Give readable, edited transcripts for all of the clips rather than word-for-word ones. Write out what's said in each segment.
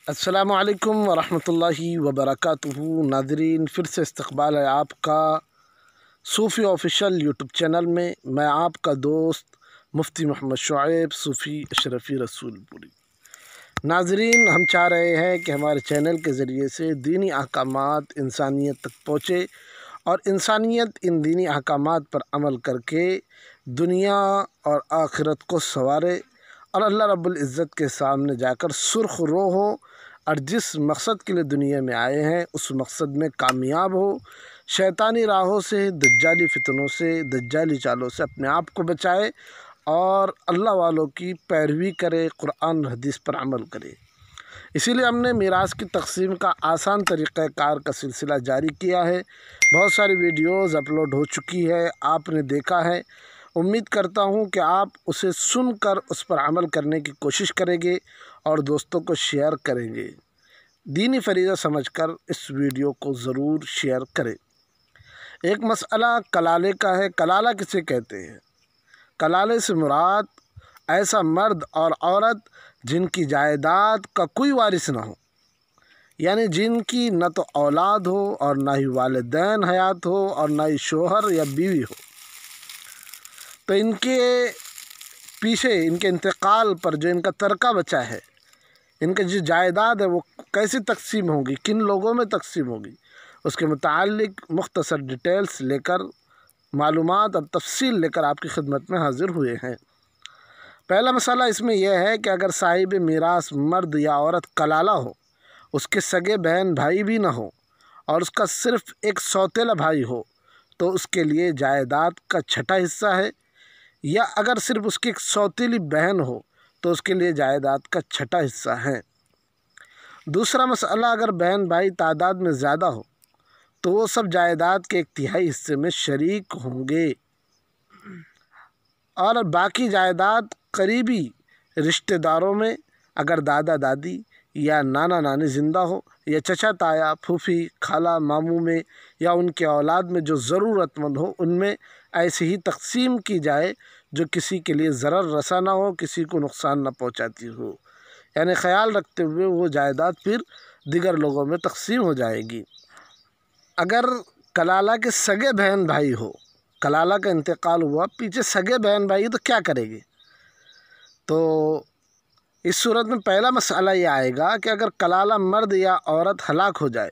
अस्सलामुअलैकुम वरहमतुल्लाहि वबरकातुहू। नाज़रीन, फिर से इस्तक़बाल है आपका सूफ़ी ऑफिशियल यूट्यूब चैनल में। मैं आपका दोस्त मुफ्ती मोहम्मद शुएब सूफ़ी अशरफ़ी रसूलपुरी। नाज़रीन, हम चाह रहे हैं कि हमारे चैनल के ज़रिए से दीनी अहकामात इंसानियत तक पहुँचे और इंसानियत इन दीनी अहकामात पर अमल करके दुनिया और आखिरत को संवारे और अल्लाह रब्बुल इज़्ज़त के सामने जाकर सुर्ख़ रो हो और जिस मकसद के लिए दुनिया में आए हैं उस मकसद में कामयाब हो। शैतानी राहों से, दज्जाली फितनों से, दज्जाली चालों से अपने आप को बचाए और अल्लाह वालों की पैरवी करे, कुरान हदीस पर अमल करे। इसीलिए हमने मीरास की तक़सीम का आसान तरीक़ाकार का सिलसिला जारी किया है। बहुत सारी वीडियोज़ अपलोड हो चुकी है, आपने देखा है। उम्मीद करता हूँ कि आप उसे सुनकर उस पर अमल करने की कोशिश करेंगे और दोस्तों को शेयर करेंगे। दीनी फरीज़ा समझकर इस वीडियो को ज़रूर शेयर करें। एक मसला कलाले का है। कलाला किसे कहते हैं? कलाले से मुराद ऐसा मर्द और औरत जिनकी जायदाद का कोई वारिस ना हो, यानी जिनकी न तो औलाद हो और ना ही वालिदैन हयात हो और ना ही शोहर या बीवी हो। तो इनके पीछे, इनके इंतकाल पर जो इनका तरका बचा है, इनकी जो जायदाद है वो कैसे तकसीम होगी, किन लोगों में तकसीम होगी, उसके मुताल्लिक मुख्तसर डिटेल्स लेकर, मालूमात और तफसील लेकर आपकी खिदमत में हाज़िर हुए हैं। पहला मसला इसमें यह है कि अगर साहिब मीरास मर्द या औरत कलाला हो, उसके सगे बहन भाई भी ना हो और उसका सिर्फ़ एक सौतेला भाई हो, तो उसके लिए जायदाद का छठा हिस्सा है। या अगर सिर्फ उसकी एक सौतेली बहन हो तो उसके लिए जायदाद का छठा हिस्सा है। दूसरा मसला, अगर बहन भाई तादाद में ज़्यादा हो तो वो सब जायदाद के एक तिहाई हिस्से में शरीक होंगे और बाकी जायदाद करीबी रिश्तेदारों में, अगर दादा दादी या नाना नानी ज़िंदा हो या चचा ताया, फूफी, खाला, मामू में या उनके औलाद में जो ज़रूरतमंद हो, उनमें ऐसे ही तक़सीम की जाए जो किसी के लिए ज़रर रसा ना हो, किसी को नुकसान ना पहुंचाती हो। यानी ख़याल रखते हुए वो जायदाद फिर दिगर लोगों में तक़सीम हो जाएगी। अगर कलाला के सगे बहन भाई हो, कलाला का इंतकाल हुआ, पीछे सगे बहन भाई, तो क्या करेंगे? तो इस सूरत में पहला मसला ये आएगा कि अगर कलाला मर्द या औरत हलाक हो जाए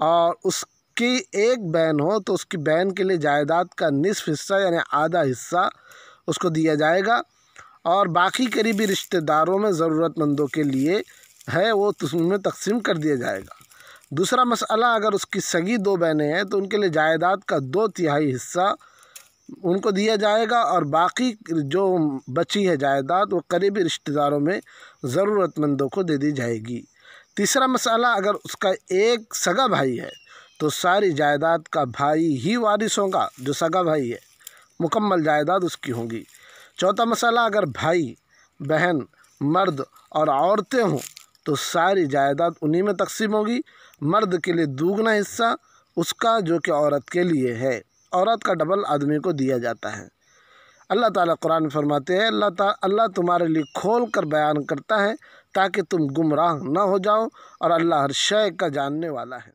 और उसकी एक बहन हो तो उसकी बहन के लिए जायदाद का निस्फ हिस्सा यानी आधा हिस्सा उसको दिया जाएगा और बाकी करीबी रिश्तेदारों में ज़रूरतमंदों के लिए है वो उसमें तकसीम कर दिया जाएगा। दूसरा मसला, अगर उसकी सगी दो बहनें हैं तो उनके लिए जायदाद का 2/3 हिस्सा उनको दिया जाएगा और बाकी जो बची है जायदाद वो करीबी रिश्तेदारों में ज़रूरतमंदों को दे दी जाएगी। तीसरा मसला, अगर उसका एक सगा भाई है तो सारी जायदाद का भाई ही वारिस होगा, जो सगा भाई है, मुकम्मल जायदाद उसकी होगी। चौथा मसला, अगर भाई, बहन, मर्द और औरतें हों तो सारी जायदाद उन्हीं में तकसीम होगी। मर्द के लिए दुगना हिस्सा उसका जो कि औरत के लिए है, औरत का डबल आदमी को दिया जाता है। अल्लाह ताला कुरान में फरमाते हैं, अल्लाह तुम्हारे लिए खोल कर बयान करता है ताकि तुम गुमराह ना हो जाओ और अल्लाह हर शय का जानने वाला है।